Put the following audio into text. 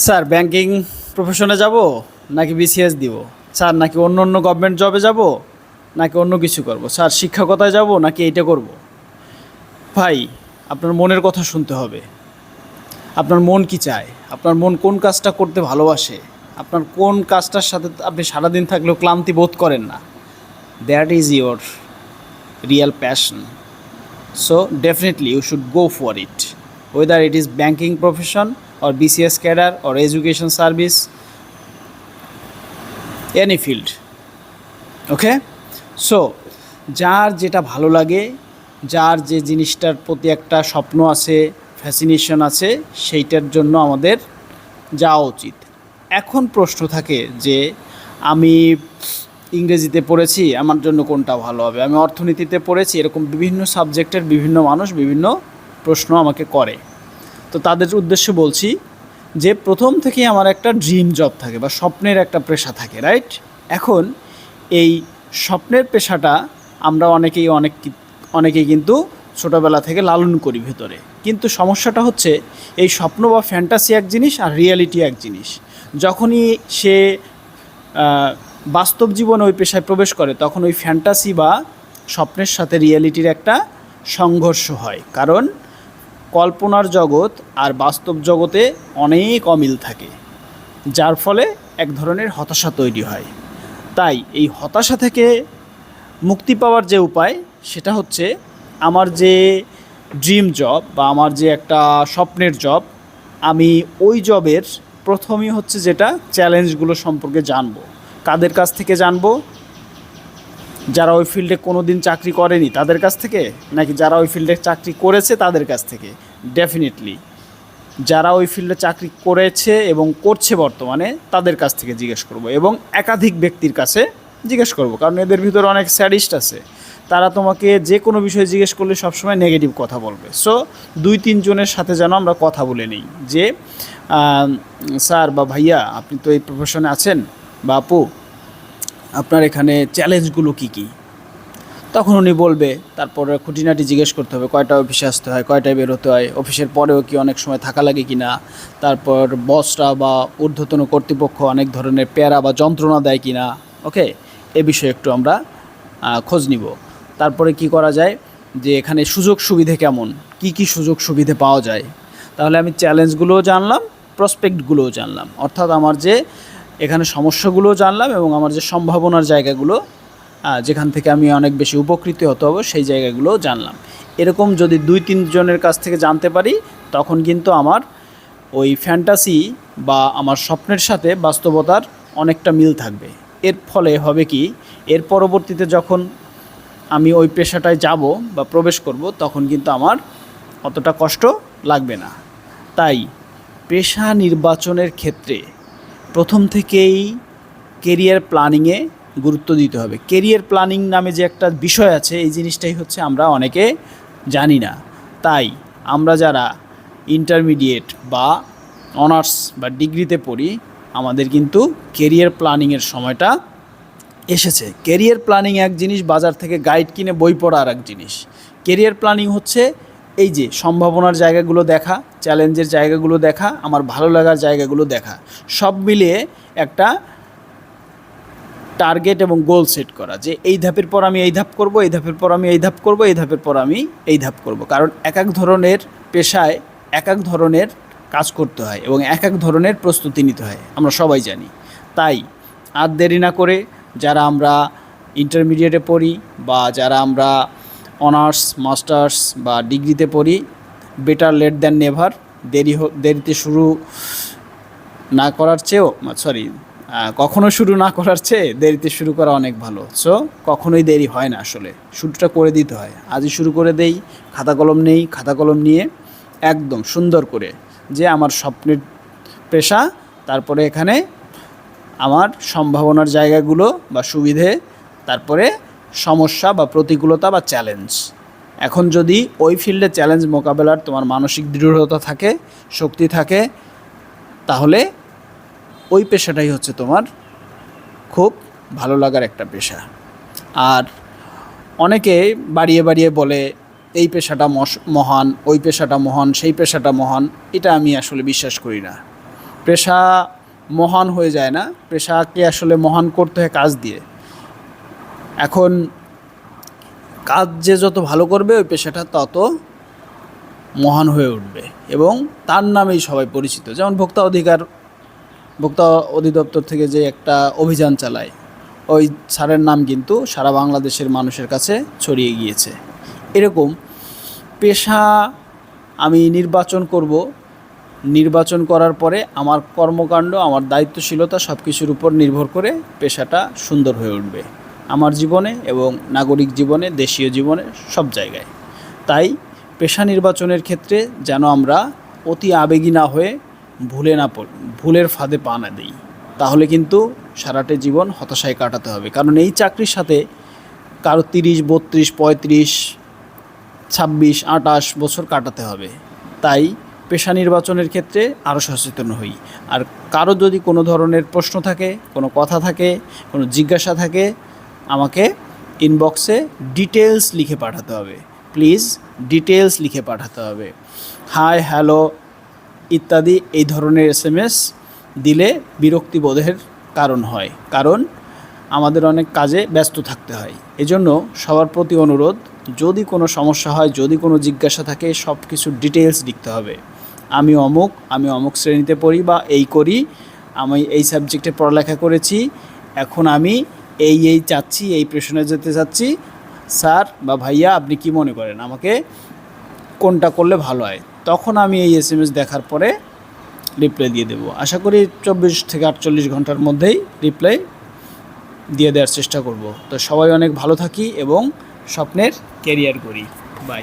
Sir banking প্রফেশনে যাব নাকি বিসিএস দিব, স্যার নাকি অন্য অন্য গভর্নমেন্ট জবে যাব নাকি অন্য কিছু করব, স্যার শিক্ষকতায় যাব নাকি এইটা করব। ভাই, আপনার মনের কথা শুনতে হবে। আপনার মন কি চায়, আপনার মন কোন কাজটা করতে ভালোবাসে, আপনার কোন কাজটার সাথে আপনি সারাদিন থাকলেও ক্লান্তি বোধ করেন না, that is your real passion. So definitely you should go for it, whether it is banking profession or BCS cadre or education service, any field. Okay, so যার যেটা ভালো লাগে, যার যে জিনিসটার প্রতি একটা স্বপ্ন আছে, ফ্যাসিনেশন আছে, সেইটার জন্য আমাদের যাওয়া উচিত। এখন প্রশ্ন থাকে যে আমি ইংরেজিতে পড়েছি, আমার জন্য কোনটা ভালো হবে, আমি অর্থনীতিতে পড়েছি, এরকম বিভিন্ন সাবজেক্টের বিভিন্ন মানুষ বিভিন্ন প্রশ্ন আমাকে করে। তো তাদের উদ্দেশ্যে বলছি যে প্রথম থেকেই আমার একটা ড্রিম জব থাকে বা স্বপ্নের একটা পেশা থাকে, রাইট? এখন এই স্বপ্নের পেশাটা আমরা অনেকেই কিন্তু ছোটোবেলা থেকে লালন করি ভেতরে, কিন্তু সমস্যাটা হচ্ছে এই স্বপ্ন বা ফ্যান্টাসি এক জিনিস আর রিয়ালিটি এক জিনিস। যখনই সে বাস্তব জীবনে ওই পেশায় প্রবেশ করে তখন ওই ফ্যান্টাসি বা স্বপ্নের সাথে রিয়েলিটির একটা সংঘর্ষ হয়, কারণ কল্পনার জগৎ আর বাস্তব জগতে অনেক অমিল থাকে, যার ফলে এক ধরনের হতাশা তৈরি হয়। তাই এই হতাশা থেকে মুক্তি পাওয়ার যে উপায় সেটা হচ্ছে আমার যে ড্রিম জব বা আমার যে একটা স্বপ্নের জব, আমি ওই জবের প্রথমই হচ্ছে যেটা চ্যালেঞ্জগুলো সম্পর্কে জানবো। কাদের কাছ থেকে জানবো? যারা ওই ফিল্ডে কোনো দিন চাকরি করেনি তাদের কাছ থেকে, নাকি যারা ওই ফিল্ডে চাকরি করেছে তাদের কাছ থেকে? ডেফিনেটলি যারা ওই ফিল্ডে চাকরি করেছে এবং করছে বর্তমানে তাদের কাছ থেকে জিজ্ঞেস করব, এবং একাধিক ব্যক্তির কাছে জিজ্ঞেস করব, কারণ এদের ভিতরে অনেক স্যাডিস্ট আছে। তারা তোমাকে যে কোনো বিষয়ে জিজ্ঞেস করলে সবসময় নেগেটিভ কথা বলবে। সো 2-3 জনের সাথে যেন আমরা কথা বলে নিই যে স্যার বা ভাইয়া, আপনি তো এই প্রফেশনে আছেন, বা আপু, আপনার এখানে চ্যালেঞ্জগুলো কী কী? তখন উনি বলবে, তারপরে খুঁটিনাটি জিজ্ঞেস করতে হবে, কয়টা অফিসে আসতে হয়, কয়টায় বেরোতে হয়, অফিসের পরেও কি অনেক সময় থাকা লাগে কি না, তারপর বসরা বা ঊর্ধ্বতন কর্তৃপক্ষ অনেক ধরনের প্যারা বা যন্ত্রণা দেয় কি না। ওকে, এ বিষয়ে একটু আমরা খোঁজ নিব। তারপরে কি করা যায়, যে এখানে সুযোগ সুবিধে কেমন, কি কি সুযোগ সুবিধে পাওয়া যায়। তাহলে আমি চ্যালেঞ্জগুলোও জানলাম, প্রসপেক্টগুলোও জানলাম, অর্থাৎ আমার যে এখানে সমস্যাগুলোও জানলাম এবং আমার যে সম্ভাবনার জায়গাগুলো, যেখান থেকে আমি অনেক বেশি উপকৃত হতে হবো, সেই জায়গাগুলোও জানলাম। এরকম যদি 2-3 জনের কাছ থেকে জানতে পারি, তখন কিন্তু আমার ওই ফ্যান্টাসি বা আমার স্বপ্নের সাথে বাস্তবতার অনেকটা মিল থাকবে। এর ফলে হবে কি, এর পরবর্তীতে যখন আমি ওই পেশাটায় যাব বা প্রবেশ করব, তখন কিন্তু আমার অতটা কষ্ট লাগবে না। তাই পেশা নির্বাচনের ক্ষেত্রে প্রথম থেকেই কেরিয়ার প্ল্যানিংয়ে গুরুত্ব দিতে হবে। কেরিয়ার প্ল্যানিং নামে যে একটা বিষয় আছে, এই জিনিসটাই হচ্ছে আমরা অনেকে জানি না। তাই আমরা যারা ইন্টারমিডিয়েট বা অনার্স বা ডিগ্রিতে পড়ি, আমাদের কিন্তু কেরিয়ার প্ল্যানিংয়ের সময়টা এসেছে। কেরিয়ার প্ল্যানিং এক জিনিস, বাজার থেকে গাইড কিনে বই পড়া আর এক জিনিস। কেরিয়ার প্ল্যানিং হচ্ছে এই যে সম্ভাবনার জায়গাগুলো দেখা, চ্যালেঞ্জের জায়গাগুলো দেখা, আমার ভালো লাগার জায়গাগুলো দেখা, সব মিলিয়ে একটা টার্গেট এবং গোল সেট করা, যে এই ধাপের পর আমি এই ধাপ করব, এই ধাপের পর আমি এই ধাপ করব, এই ধাপের পর আমি এই ধাপ করব। কারণ এক এক ধরনের পেশায় এক এক ধরনের কাজ করতে হয় এবং এক এক ধরনের প্রস্তুতি নিতে হয়, আমরা সবাই জানি। তাই আর দেরি না করে, যারা আমরা ইন্টারমিডিয়েটে পড়ি বা যারা আমরা অনার্স, মাস্টার্স বা ডিগ্রিতে পড়ি, বেটার লেট দ্যান নেভার। দেরিতে শুরু না করার চেয়েও কখনো শুরু না করার চেয়ে দেরিতে শুরু করা অনেক ভালো। সো কখনোই দেরি হয় না, আসলে শুরুটা করে দিতে হয়। আজই শুরু করে দেই, খাতা কলম নেই, খাতা কলম নিয়ে একদম সুন্দর করে, যে আমার স্বপ্নের পেশা, তারপরে এখানে আমার সম্ভাবনার জায়গাগুলো বা সুবিধে, তারপরে সমস্যা বা প্রতিকূলতা বা চ্যালেঞ্জ। এখন যদি ওই ফিল্ডে চ্যালেঞ্জ মোকাবেলার তোমার মানসিক দৃঢ়তা থাকে, শক্তি থাকে, তাহলে ওই পেশাটাই হচ্ছে তোমার খুব ভালো লাগার একটা পেশা। আর অনেকে বাড়িয়ে বাড়িয়ে বলে এই পেশাটা মহান, ওই পেশাটা মহান, সেই পেশাটা মহান। এটা আমি আসলে বিশ্বাস করি না। পেশা মহান হয়ে যায় না, পেশাকে আসলে মহান করতে হয় কাজ দিয়ে। এখন কাজ যে যত ভালো করবে ওই পেশাটা তত মহান হয়ে উঠবে এবং তার নামেই সবাই পরিচিত। যেমন ভোক্তা অধিদপ্তর থেকে যে একটা অভিযান চালায়, ওই স্যারের নাম কিন্তু সারা বাংলাদেশের মানুষের কাছে ছড়িয়ে গিয়েছে। এরকম পেশা আমি নির্বাচন করার পরে আমার কর্মকাণ্ড, আমার দায়িত্বশীলতা সব কিছুর উপর নির্ভর করে পেশাটা সুন্দর হয়ে উঠবে আমার জীবনে এবং নাগরিক জীবনে, দেশীয় জীবনে, সব জায়গায়। তাই পেশা নির্বাচনের ক্ষেত্রে যেন আমরা অতি আবেগী না হয়ে ভুলের ফাঁদে পা না দিই, তাহলে কিন্তু সারাটা জীবন হতাশায় কাটাতে হবে। কারণ এই চাকরির সাথে কারো 30, 32, 35, 26, 28 বছর কাটাতে হবে। তাই পেশা নির্বাচনের ক্ষেত্রে আরও সচেতন হই। আর কারো যদি কোনো ধরনের প্রশ্ন থাকে, কোনো কথা থাকে, কোনো জিজ্ঞাসা থাকে, আমাকে ইনবক্সে ডিটেলস লিখে পাঠাতে হবে। প্লিজ ডিটেলস লিখে পাঠাতে হবে। হাই, হ্যালো ইত্যাদি এই ধরনের SMS দিলে বিরক্তিবোধের কারণ হয়, কারণ আমাদের অনেক কাজে ব্যস্ত থাকতে হয়। এজন্য সবার প্রতি অনুরোধ, যদি কোনো সমস্যা হয়, যদি কোনো জিজ্ঞাসা থাকে, সব কিছু ডিটেলস লিখতে হবে। আমি অমুক শ্রেণীতে পড়ি বা এই করি, আমি এই সাবজেক্টে পড়ালেখা করেছি, এখন আমি এই চাচ্ছি, এই প্রেশনে যেতে চাচ্ছি, স্যার বা ভাইয়া আপনি কি মনে করেন আমাকে কোনটা করলে ভালো হয়? তখন আমি এই SMS দেখার পরে রিপ্লাই দিয়ে দেবো। আশা করি 24 থেকে 48 ঘন্টার মধ্যেই রিপ্লাই দিয়ে দেওয়ার চেষ্টা করব। তো সবাই অনেক ভালো থাকি এবং স্বপ্নের ক্যারিয়ার করি। বাই।